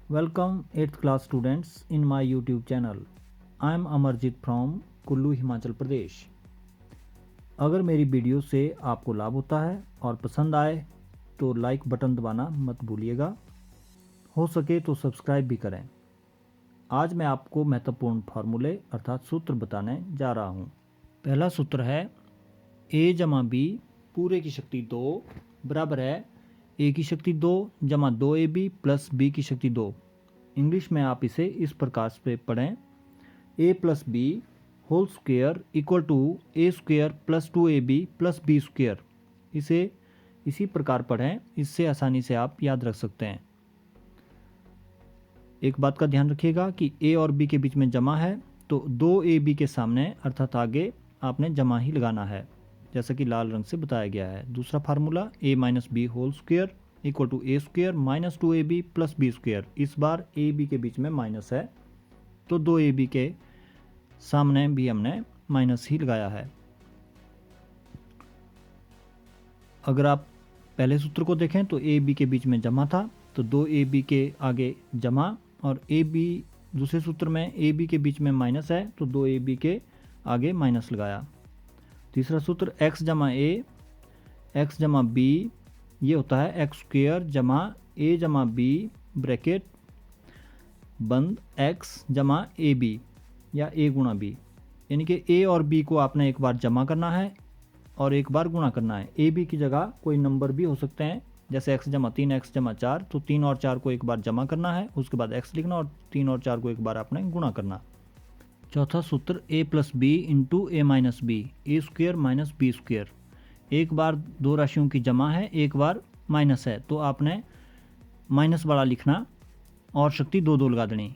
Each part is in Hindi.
Welcome 8th class students in my YouTube channel. I am Amarjit from Kullu Himachal Pradesh. अगर मेरी वीडियो से आपको लाभ होता है और पसंद आए तो लाइक बटन दबाना मत भूलिएगा। हो सके तो सब्सक्राइब भी करें। आज मैं आपको महत्वपूर्ण फार्मूले अर्थात सूत्र बताने जा रहा हूँ। पहला सूत्र है a जमा बी पूरे की शक्ति 2 बराबर है a की शक्ति 2 जमा 2ab प्लस b की शक्ति 2। इंग्लिश में आप इसे इस प्रकार से पढ़ें a plus b whole square equal to a square plus 2ab plus b square. इसे इसी प्रकार पढ़ें, इससे आसानी से आप याद रख सकते हैं। एक बात का ध्यान रखिएगा कि a और b के बीच में जमा है तो 2ab के सामने अर्थात आगे आपने जमा ही लगाना है, जैसा कि लाल रंग से बताया गया है। दूसरा formula a minus b whole square equal to a square minus 2ab plus b square. इस बार a b के बीच में माइनस है तो 2ab के सामने भी हमने माइनस ही लगाया है। अगर आप पहले सूत्र को देखें तो a b के बीच में जमा था तो 2ab के आगे जमा, और a b दूसरे सूत्र में a b के बीच में माइनस है तो 2ab के आगे माइनस लगाया। तीसरा सूत्र x जमा a x जमा b ये होता है एक्स स्क्वेयर जमा a जमा b ब्रैकेट बंद x जमा ए बी या a गुणा b, यानी कि a और b को आपने एक बार जमा करना है और एक बार गुणा करना है। a b की जगह कोई नंबर भी हो सकते हैं, जैसे x जमा 3 x जमा 4, तो 3 और 4 को एक बार जमा करना है, उसके बाद x लिखना और 3 और 4 को एक बार आपने गुणा करना। चौथा सूत्र a plus b into a minus b a square minus b square. एक बार दो राशियों की जमा है, एक बार माइनस है, तो आपने माइनस वाला लिखना और शक्ति 2 2 लगा देनी।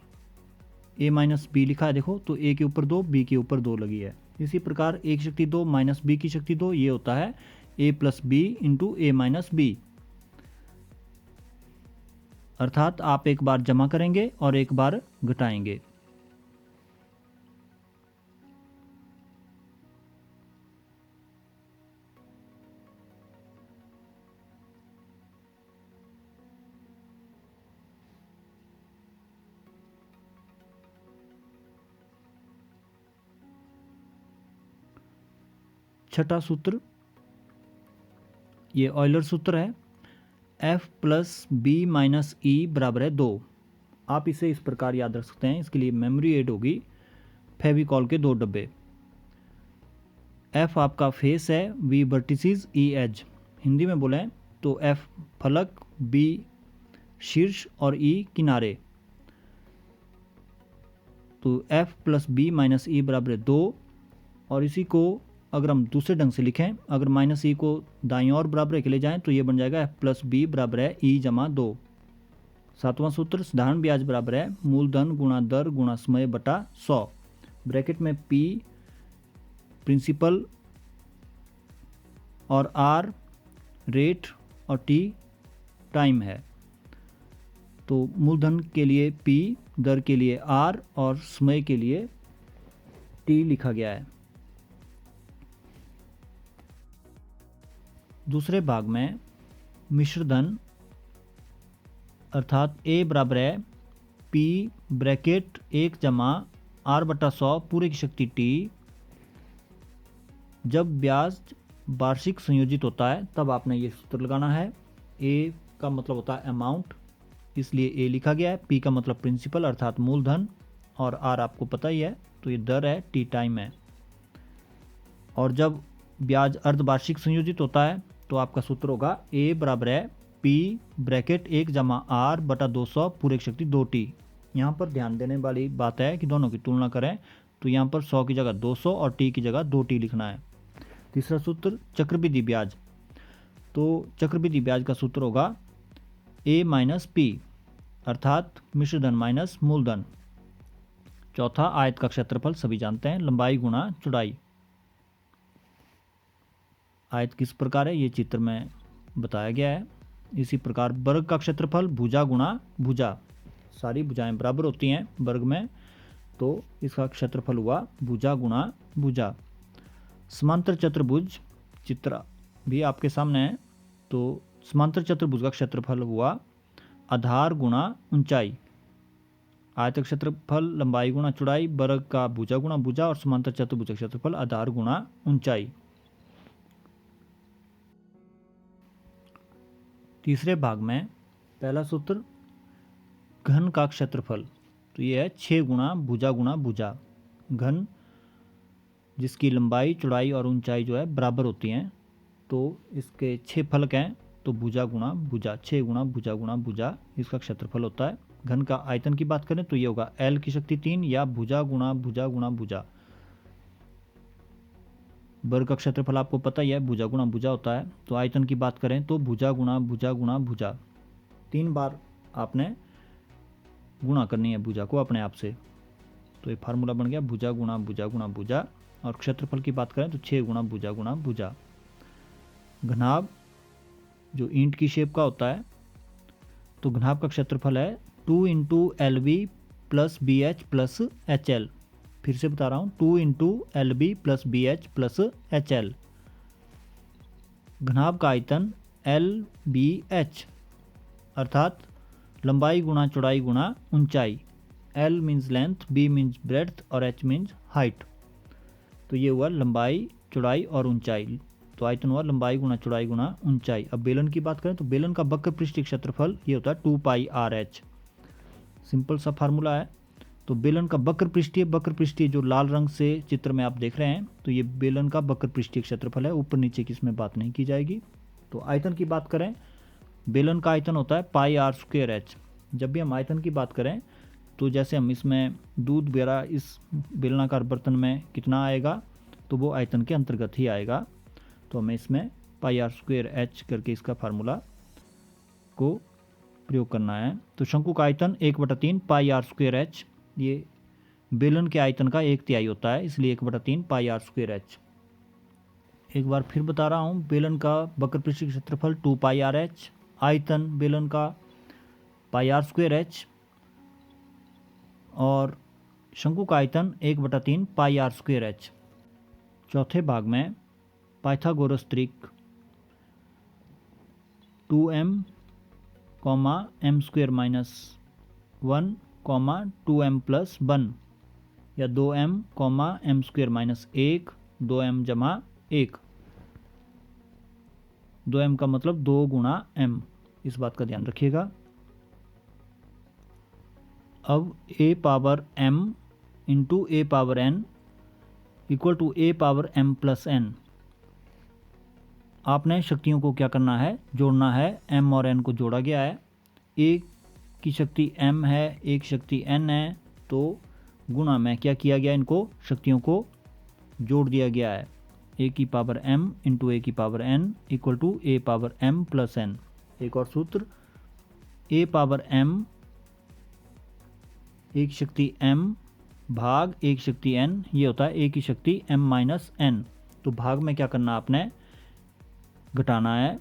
a माइनस बी लिखा है देखो, तो a के ऊपर 2 b के ऊपर 2 लगी है। इसी प्रकार a की शक्ति 2 माइनस b की शक्ति 2 ये होता है a plus b into a minus b. अर्थात आप एक बार जमा करेंगे और एक बार घटाएंगे। छठा सूत्र ये ऑयलर सूत्र है, f प्लस बी माइनस ई बराबर है 2। आप इसे इस प्रकार याद रख सकते हैं। इसके लिए मेमोरी एड होगी फेविकॉल के 2 डब्बे। f आपका फेस है, v vertices, e edge. Hindi में बोलें तो f फलक, b शीर्ष और e किनारे। तो f प्लस बी माइनस ई बराबर है 2। और इसी को अगर हम दूसरे ढंग से लिखें, अगर माइनस ई को दाईं ओर बराबर के ले जाएं तो ये बन जाएगा f प्लस बी बराबर है ई जमा 2। सातवां सूत्र साधारण ब्याज बराबर है मूलधन गुणा दर गुणा समय बटा 100। ब्रैकेट में p प्रिंसिपल और r रेट और t टाइम है। तो मूलधन के लिए p, दर के लिए r और समय के लिए t लिखा गया है। दूसरे भाग में मिश्र धन अर्थात a बराबर है p ब्रैकेट 1 जमा r बटा 100 पूरे की शक्ति t। जब ब्याज वार्षिक संयोजित होता है तब आपने ये सूत्र लगाना है। a का मतलब होता है अमाउंट, इसलिए a लिखा गया है। p का मतलब प्रिंसिपल अर्थात मूलधन, और r आपको पता ही है तो ये दर है, t टाइम है। और जब ब्याज अर्धवार्षिक संयोजित होता है तो आपका सूत्र होगा a बराबर है p ब्रैकेट 1 जमा r बटा 200 पूरे की शक्ति 2t। यहाँ पर ध्यान देने वाली बात है कि दोनों की तुलना करें तो यहाँ पर 100 की जगह 200 और t की जगह 2t लिखना है। तीसरा सूत्र चक्रवृद्धि ब्याज। तो चक्रवृद्धि ब्याज का सूत्र होगा a माइनस p अर्थात मिश्रधन माइनस मूलधन। चौथा आयत का क्षेत्रफल सभी जानते हैं, लंबाई गुणा चौड़ाई। आयत किस प्रकार है ये चित्र में बताया गया है। इसी प्रकार वर्ग का क्षेत्रफल भुजा गुणा भुजा। सारी भुजाएं बराबर होती हैं वर्ग में, तो इसका क्षेत्रफल हुआ भुजा गुणा भुजा। समांतर चतुर्भुज चित्र भी आपके सामने है, तो समांतर चतुर्भुज का क्षेत्रफल हुआ आधार गुणा ऊंचाई। आयत का क्षेत्रफल लंबाई गुणा चौड़ाई, वर्ग का भुजा गुणा भुजा और समांतर चतुर्भुज का क्षेत्रफल आधार गुणा ऊंचाई। तीसरे भाग में पहला सूत्र घन का क्षेत्रफल, तो ये है 6 गुणा भुजा। घन जिसकी लंबाई चौड़ाई और ऊंचाई जो है बराबर होती हैं, तो इसके 6 फलक हैं, तो भुजा गुणा भुजा, 6 गुणा भुजा इसका क्षेत्रफल होता है। घन का आयतन की बात करें तो ये होगा L की शक्ति 3 या भुजा गुणा भुजा। वर्ग का क्षेत्रफल आपको पता ही है, भुजा गुणा भुजा होता है। तो आयतन की बात करें तो भुजा गुणा भुजा 3 बार आपने गुणा करनी है भुजा को अपने आप से। तो ये फार्मूला बन गया भुजा गुणा भुजा। और क्षेत्रफल की बात करें तो 6 गुणा भुजा। घनाभ जो ईंट की शेप का होता है, तो घनाभ का क्षेत्रफल है 2 into LB plus BH plus HL। फिर से बता रहा हूँ, 2 into LB plus BH plus HL। घनाभ का आयतन LBH अर्थात लंबाई गुणा चौड़ाई गुणा ऊंचाई। L means length, B means breadth और H मीन्स हाइट। तो ये हुआ लंबाई चौड़ाई और ऊंचाई। तो आयतन हुआ लंबाई गुणा चौड़ाई गुणा ऊंचाई। अब बेलन की बात करें तो बेलन का वक्र पृष्ठीय क्षेत्रफल ये होता है 2 पाई RH। सिंपल सा फार्मूला है। तो बेलन का वक्र पृष्ठीय जो लाल रंग से चित्र में आप देख रहे हैं, तो ये बेलन का वक्र पृष्ठीय क्षेत्रफल है। ऊपर नीचे की इसमें बात नहीं की जाएगी। तो आयतन की बात करें, बेलन का आयतन होता है पाई R²H। जब भी हम आयतन की बात करें तो जैसे हम इसमें दूध वगैरह इस बेलनाकार बर्तन में कितना आएगा, तो वो आयतन के अंतर्गत ही आएगा। तो हमें इसमें पाई R²H करके इसका फार्मूला को प्रयोग करना है। तो शंकु का आयतन 1/3 पाई R²H, ये बेलन के आयतन का 1/3 होता है, इसलिए 1/3 पाई R²H। एक बार फिर बता रहा हूँ, बेलन का वक्र पृष्ठीय क्षेत्रफल 2 पाई RH, आयतन बेलन का पाई R²H और शंकु का आयतन 1/3 पाई R²H। चौथे भाग में पाइथागोरस त्रिक 2m, m² minus 1, 2m plus 1 या 2m, m² माइनस 1, 2m जमा 1। 2m का मतलब 2 गुणा m, इस बात का ध्यान रखिएगा। अब a power m into a power n equal to a power m plus n। आपने शक्तियों को क्या करना है, जोड़ना है। m और n को जोड़ा गया है। एक की शक्ति m है, एक शक्ति n है, तो गुणा में क्या किया गया, इनको शक्तियों को जोड़ दिया गया है। a की पावर m इंटू a की power n equal to a power m plus n। एक और सूत्र, a पावर m एक शक्ति m भाग एक शक्ति n, ये होता है a की शक्ति m माइनस n। तो भाग में क्या करना आपने, घटाना है।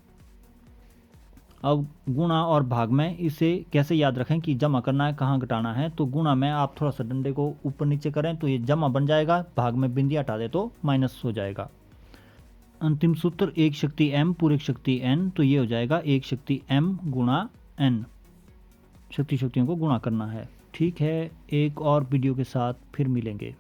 अब गुणा और भाग में इसे कैसे याद रखें कि जमा करना है, कहाँ घटाना है। तो गुणा में आप थोड़ा सा डंडे को ऊपर नीचे करें तो ये जमा बन जाएगा, भाग में बिंदी हटा दे तो माइनस हो जाएगा। अंतिम सूत्र एक शक्ति m पूरे शक्ति n, तो ये हो जाएगा एक शक्ति m गुणा n। शक्तियों को गुणा करना है। ठीक है, एक और वीडियो के साथ फिर मिलेंगे।